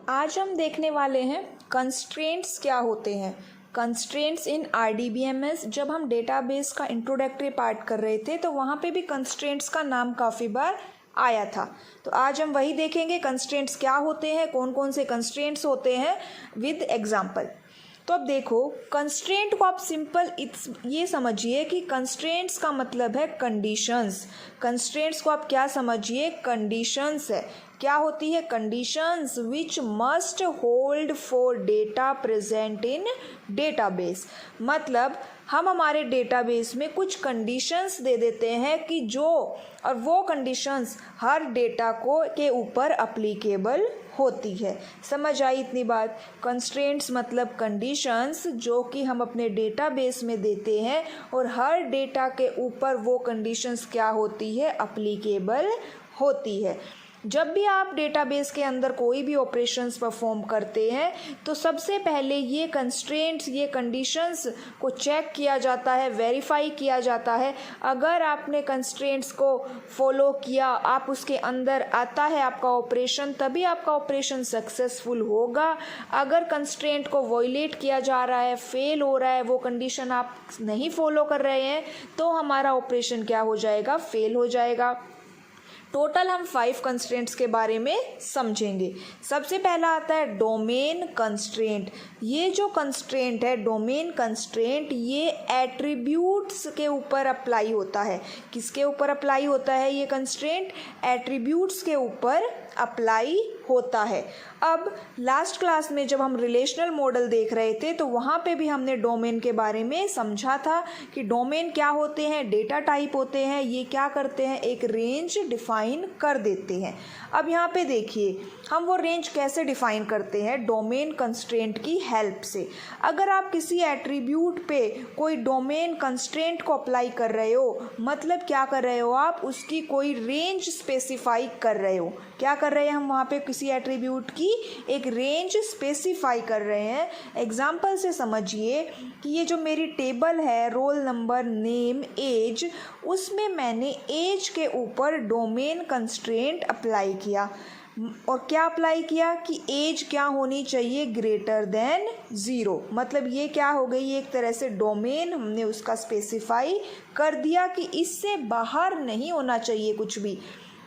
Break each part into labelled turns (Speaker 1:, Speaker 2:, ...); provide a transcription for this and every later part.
Speaker 1: आज हम देखने वाले हैं कंस्ट्रेंट्स क्या होते हैं। कंस्ट्रेंट्स इन RDBMS। जब हम डेटाबेस का इंट्रोडक्टरी पार्ट कर रहे थे तो वहाँ पे भी कंस्ट्रेंट्स का नाम काफ़ी बार आया था। तो आज हम वही देखेंगे कंस्ट्रेंट्स क्या होते हैं, कौन कौन से कंस्ट्रेंट्स होते हैं विद एग्जांपल। तो अब देखो, कंस्ट्रेंट को आप सिंपल ये समझिए कि कंस्ट्रेंट्स का मतलब है कंडीशंस। कंस्ट्रेंट्स को आप क्या समझिए, कंडीशंस है। क्या होती है? Conditions which must hold for data present in database. मतलब हम हमारे डेटाबेस में कुछ कंडीशंस दे देते हैं कि जो और वो कंडीशंस हर डेटा को के ऊपर अप्लीकेबल होती है। समझ आई इतनी बात? कंस्ट्रेंट्स मतलब कंडीशंस जो कि हम अपने डेटाबेस में देते हैं और हर डेटा के ऊपर वो कंडीशंस क्या होती है? अप्लीकेबल होती है। जब भी आप डेटाबेस के अंदर कोई भी ऑपरेशंस परफॉर्म करते हैं तो सबसे पहले ये कंस्ट्रेंट्स, ये कंडीशंस को चेक किया जाता है, वेरीफाई किया जाता है। अगर आपने कंस्ट्रेंट्स को फॉलो किया, आप उसके अंदर आता है आपका ऑपरेशन, तभी आपका ऑपरेशन सक्सेसफुल होगा। अगर कंस्ट्रेंट को वॉयलेट किया जा रहा है, फेल हो रहा है, वो कंडीशन आप नहीं फॉलो कर रहे हैं, तो हमारा ऑपरेशन क्या हो जाएगा? फेल हो जाएगा। टोटल हम 5 कंस्ट्रेंट्स के बारे में समझेंगे। सबसे पहला आता है डोमेन कंस्ट्रेंट। ये जो कंस्ट्रेंट है, डोमेन कंस्ट्रेंट, ये एट्रीब्यूट्स के ऊपर अप्लाई होता है। किसके ऊपर अप्लाई होता है ये कंस्ट्रेंट? एट्रीब्यूट्स के ऊपर अप्लाई होता है। अब लास्ट क्लास में जब हम रिलेशनल मॉडल देख रहे थे तो वहाँ पे भी हमने डोमेन के बारे में समझा था कि डोमेन क्या होते हैं, डेटा टाइप होते हैं, ये क्या करते हैं? एक रेंज डिफाइन कर देते हैं। अब यहाँ पे देखिए, हम वो रेंज कैसे डिफाइन करते हैं? डोमेन कंस्ट्रेंट की हेल्प से। अगर आप किसी एट्रीब्यूट पे कोई डोमेन कंस्ट्रेंट को अप्लाई कर रहे हो, मतलब क्या कर रहे हो आप? उसकी कोई रेंज स्पेसिफाई कर रहे हो। क्या कर रहे हैं हम वहाँ पे? किसी एट्रीब्यूट की एक रेंज स्पेसिफाई कर रहे हैं। एग्जाम्पल से समझिए कि ये जो मेरी टेबल है, रोल नंबर, नेम, एज, उसमें मैंने एज के ऊपर डोमेन कंस्ट्रेंट अप्लाई किया। और क्या अप्लाई किया कि एज क्या होनी चाहिए? Greater than 0। मतलब ये क्या हो गई? एक तरह से डोमेन हमने उसका स्पेसिफाई कर दिया कि इससे बाहर नहीं होना चाहिए कुछ भी।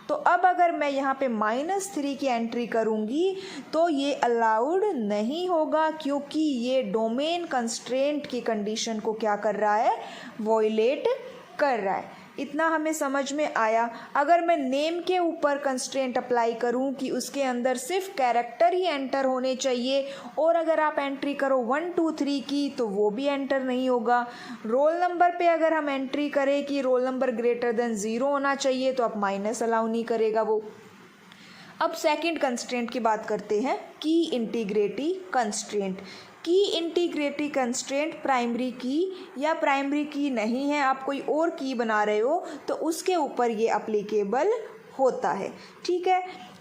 Speaker 1: तो अब अगर मैं यहाँ पे -3 की एंट्री करूँगी तो ये अलाउड नहीं होगा, क्योंकि ये डोमेन कंस्ट्रेंट की कंडीशन को क्या कर रहा है? वॉयलेट कर रहा है। इतना हमें समझ में आया। अगर मैं नेम के ऊपर कंस्ट्रेंट अप्लाई करूं कि उसके अंदर सिर्फ कैरेक्टर ही एंटर होने चाहिए, और अगर आप एंट्री करो 1 2 3 की तो वो भी एंटर नहीं होगा। रोल नंबर पे अगर हम एंट्री करें कि रोल नंबर ग्रेटर देन 0 होना चाहिए तो आप माइनस अलाउ नहीं करेगा वो। अब सेकंड कंस्ट्रेंट की बात करते हैं, की इंटीग्रिटी कंस्ट्रेंट। की इंटीग्रिटी कंस्ट्रेंट प्राइमरी की या प्राइमरी की नहीं है, आप कोई और की बना रहे हो तो उसके ऊपर ये अप्लीकेबल होता है। ठीक है।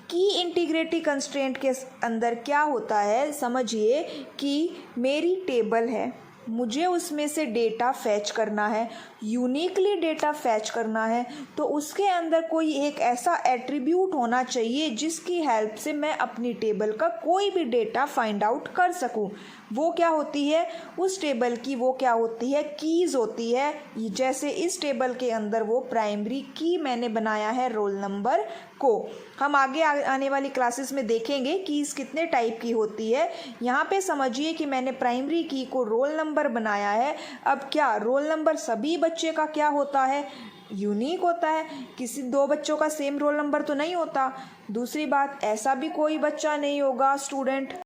Speaker 1: की इंटीग्रिटी कंस्ट्रेंट के अंदर क्या होता है? समझिए कि मेरी टेबल है, मुझे उसमें से डेटा फैच करना है, यूनिकली डेटा फैच करना है, तो उसके अंदर कोई एक ऐसा एट्रीब्यूट होना चाहिए जिसकी हेल्प से मैं अपनी टेबल का कोई भी डेटा फाइंड आउट कर सकूं। वो क्या होती है? उस टेबल की वो क्या होती है? कीज़ होती है। जैसे इस टेबल के अंदर वो प्राइमरी की मैंने बनाया है रोल नंबर को। हम आगे आने वाली क्लासेस में देखेंगे कीज़ कितने टाइप की होती है। यहाँ पे समझिए कि मैंने प्राइमरी की को रोल नंबर बनाया है। अब क्या रोल नंबर सभी बच्चे का क्या होता है? यूनिक होता है। किसी 2 बच्चों का सेम रोल नंबर तो नहीं होता। दूसरी बात, ऐसा भी कोई बच्चा नहीं होगा स्टूडेंट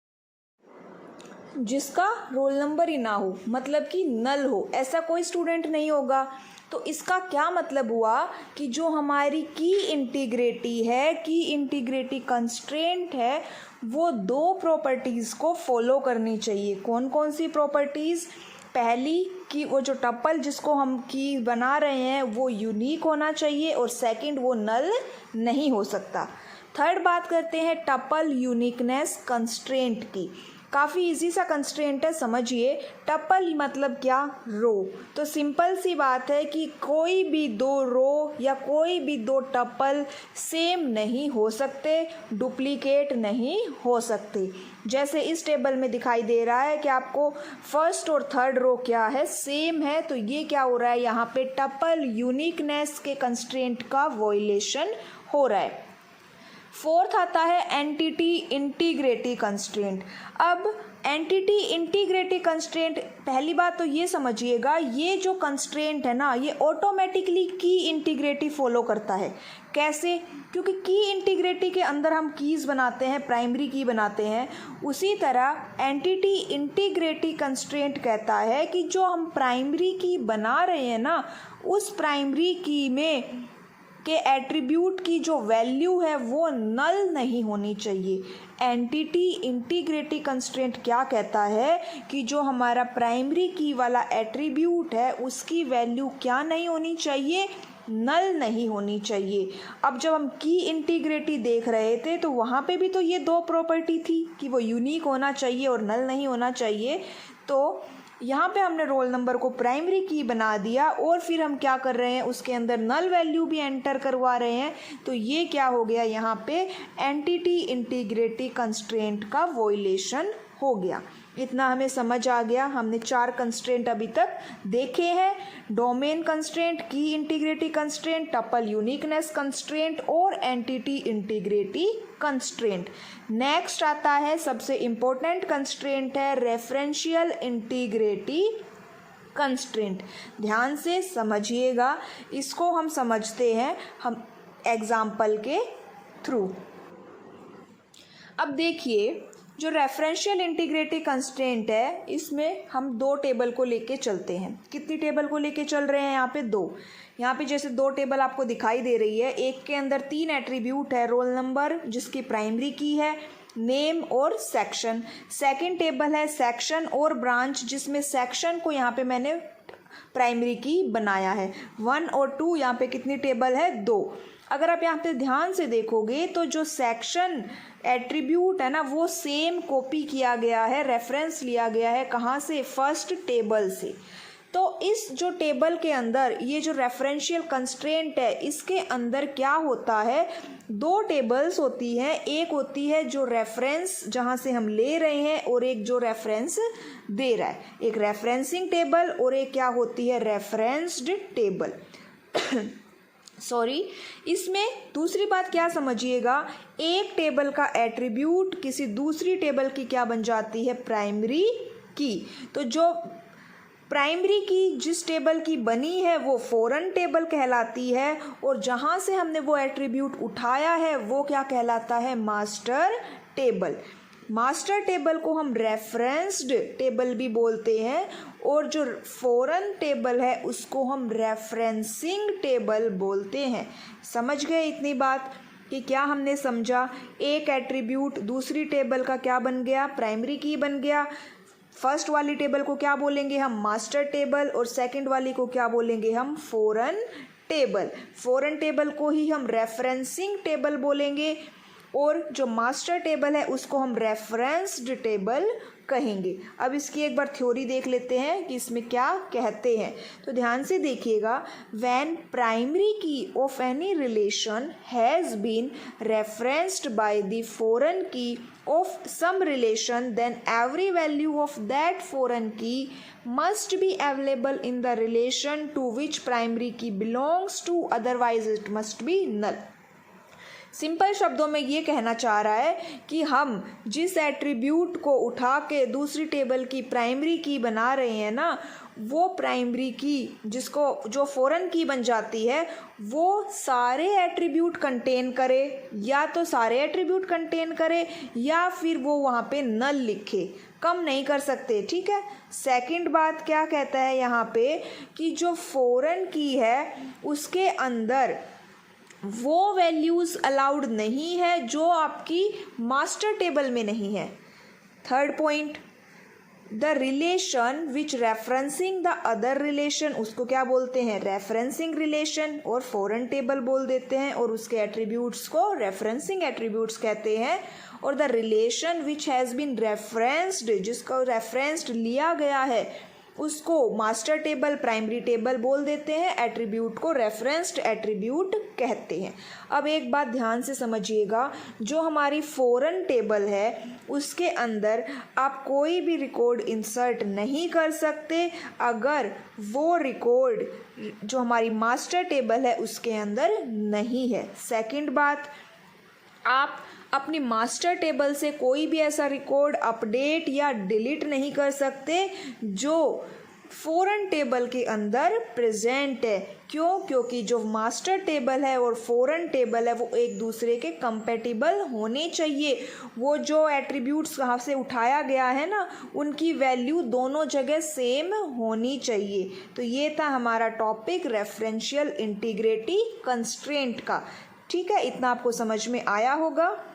Speaker 1: जिसका रोल नंबर ही ना हो, मतलब कि नल हो, ऐसा कोई स्टूडेंट नहीं होगा। तो इसका क्या मतलब हुआ कि जो हमारी की इंटीग्रिटी है, की इंटीग्रिटी कंस्ट्रेंट है, वो 2 प्रॉपर्टीज़ को फॉलो करनी चाहिए। कौन कौन सी प्रॉपर्टीज़? पहली कि वो जो टपल जिसको हम की बना रहे हैं वो यूनिक होना चाहिए, और सेकंड वो नल नहीं हो सकता। थर्ड बात करते हैं टपल यूनिकनेस कंस्ट्रेंट की। काफ़ी इजी सा कंस्ट्रेंट है, समझिए। टपल मतलब क्या? रो। तो सिंपल सी बात है कि कोई भी दो रो या कोई भी दो टपल सेम नहीं हो सकते, डुप्लीकेट नहीं हो सकते। जैसे इस टेबल में दिखाई दे रहा है कि आपको फर्स्ट और थर्ड रो क्या है, सेम है, तो ये क्या हो रहा है, यहाँ पे टपल यूनिकनेस के कंस्ट्रेंट का वॉयलेशन हो रहा है। फोर्थ आता है एंटिटी इंटीग्रिटी कंस्ट्रेंट। अब एंटिटी इंटीग्रिटी कंस्ट्रेंट, पहली बात तो ये समझिएगा, ये जो कंस्ट्रेंट है ना, ये ऑटोमेटिकली की इंटीग्रिटी फॉलो करता है। कैसे? क्योंकि की इंटीग्रिटी के अंदर हम कीज़ बनाते हैं, प्राइमरी की बनाते हैं। उसी तरह एंटिटी इंटीग्रिटी कंस्ट्रेंट कहता है कि जो हम प्राइमरी की बना रहे हैं ना, उस प्राइमरी की में के एट्रीब्यूट की जो वैल्यू है वो नल नहीं होनी चाहिए। एंटिटी इंटीग्रिटी कंस्ट्रेंट क्या कहता है कि जो हमारा प्राइमरी की वाला एट्रीब्यूट है उसकी वैल्यू क्या नहीं होनी चाहिए, नल नहीं होनी चाहिए। अब जब हम की इंटीग्रिटी देख रहे थे तो वहाँ पे भी तो ये दो प्रॉपर्टी थी कि वो यूनिक होना चाहिए और नल नहीं होना चाहिए। तो यहाँ पे हमने रोल नंबर को प्राइमरी की बना दिया और फिर हम क्या कर रहे हैं, उसके अंदर नल वैल्यू भी एंटर करवा रहे हैं। तो ये क्या हो गया, यहाँ पे एंटिटी इंटीग्रिटी कंस्ट्रेंट का वॉयलेशन हो गया। इतना हमें समझ आ गया। हमने 4 कंस्ट्रेंट अभी तक देखे हैं, डोमेन कंस्ट्रेंट, की integrity constraint, tuple uniqueness constraint और एंटिटी इंटीग्रिटी कंस्ट्रेंट। नेक्स्ट आता है सबसे इम्पोर्टेंट कंस्ट्रेंट है रेफरेंशियल इंटीग्रिटी कंस्ट्रेंट। ध्यान से समझिएगा, इसको हम समझते हैं हम एग्जाम्पल के थ्रू। अब देखिए, जो रेफरेंशियल इंटीग्रिटी कंस्ट्रेंट है, इसमें हम 2 टेबल को लेके चलते हैं। कितनी टेबल को लेके चल रहे हैं? यहाँ पे 2। यहाँ पे जैसे 2 टेबल आपको दिखाई दे रही है, एक के अंदर 3 एट्रीब्यूट है, रोल नंबर जिसकी प्राइमरी की है, नेम और सेक्शन। सेकंड टेबल है सेक्शन और ब्रांच, जिसमें सेक्शन को यहाँ पे मैंने प्राइमरी की बनाया है। 1 और 2 यहाँ पे कितनी टेबल है? 2। अगर आप यहाँ पे ध्यान से देखोगे तो जो सेक्शन एट्रीब्यूट है ना, वो सेम कॉपी किया गया है, रेफरेंस लिया गया है, कहाँ से? फर्स्ट टेबल से। तो इस जो टेबल के अंदर ये जो रेफरेंशियल कंस्ट्रेंट है, इसके अंदर क्या होता है, 2 टेबल्स होती हैं। एक होती है जो रेफरेंस जहाँ से हम ले रहे हैं और एक जो रेफरेंस दे रहा है, एक रेफरेंसिंग टेबल और एक क्या होती है, रेफरेंस्ड टेबल। सॉरी, इसमें दूसरी बात क्या समझिएगा, एक टेबल का एट्रीब्यूट किसी दूसरी टेबल की क्या बन जाती है, प्राइमरी की। तो जो प्राइमरी की जिस टेबल की बनी है वो फॉरेन टेबल कहलाती है, और जहाँ से हमने वो एट्रीब्यूट उठाया है वो क्या कहलाता है, मास्टर टेबल। मास्टर टेबल को हम रेफरेंस्ड टेबल भी बोलते हैं, और जो फॉरेन टेबल है उसको हम रेफरेंसिंग टेबल बोलते हैं। समझ गए इतनी बात कि क्या हमने समझा, एक एट्रीब्यूट दूसरी टेबल का क्या बन गया, प्राइमरी की बन गया। फर्स्ट वाली टेबल को क्या बोलेंगे हम, मास्टर टेबल, और सेकंड वाली को क्या बोलेंगे हम, फॉरेन टेबल। फॉरेन टेबल को ही हम रेफरेंसिंग टेबल बोलेंगे, और जो मास्टर टेबल है उसको हम रेफरेंस्ड टेबल कहेंगे। अब इसकी एक बार थ्योरी देख लेते हैं कि इसमें क्या कहते हैं। तो ध्यान से देखिएगा, when primary key of any relation has been referenced by the foreign key of some relation, then every value of that foreign key must be available in the relation to which primary key belongs to, otherwise it must be null। Simple शब्दों में ये कहना चाह रहा है कि हम जिस एट्रीब्यूट को उठा के दूसरी टेबल की प्राइमरी की बना रहे हैं ना, वो प्राइमरी की जिसको जो फॉरेन की बन जाती है वो सारे एट्रीब्यूट कंटेन करे, या तो सारे एट्रीब्यूट कंटेन करे या फिर वो वहाँ पे नल लिखे, कम नहीं कर सकते। ठीक है। सेकंड बात क्या कहता है यहाँ पे कि जो फॉरेन की है उसके अंदर वो वैल्यूज़ अलाउड नहीं है जो आपकी मास्टर टेबल में नहीं है। Third point, the relation which referencing the other relation, उसको क्या बोलते हैं, रेफरेंसिंग रिलेशन, और फॉरेन टेबल बोल देते हैं, और उसके एट्रीब्यूट्स को रेफरेंसिंग एट्रीब्यूट्स कहते हैं। और the relation which has been referenced, जिसको रेफरेंस्ड लिया गया है, उसको मास्टर टेबल प्राइमरी टेबल बोल देते हैं, एट्रीब्यूट को रेफरेंस्ड एट्रीब्यूट कहते हैं। अब एक बात ध्यान से समझिएगा, जो हमारी फॉरेन टेबल है उसके अंदर आप कोई भी रिकॉर्ड इंसर्ट नहीं कर सकते अगर वो रिकॉर्ड जो हमारी मास्टर टेबल है उसके अंदर नहीं है। सेकंड बात, आप अपनी मास्टर टेबल से कोई भी ऐसा रिकॉर्ड अपडेट या डिलीट नहीं कर सकते जो फॉरेन टेबल के अंदर प्रेजेंट है। क्यों? क्योंकि जो मास्टर टेबल है और फॉरेन टेबल है वो एक दूसरे के कंपैटिबल होने चाहिए। वो जो एट्रीब्यूट्स कहाँ से उठाया गया है ना, उनकी वैल्यू दोनों जगह सेम होनी चाहिए। तो ये था हमारा टॉपिक रेफरेंशियल इंटीग्रिटी कंस्ट्रेंट का। ठीक है, इतना आपको समझ में आया होगा।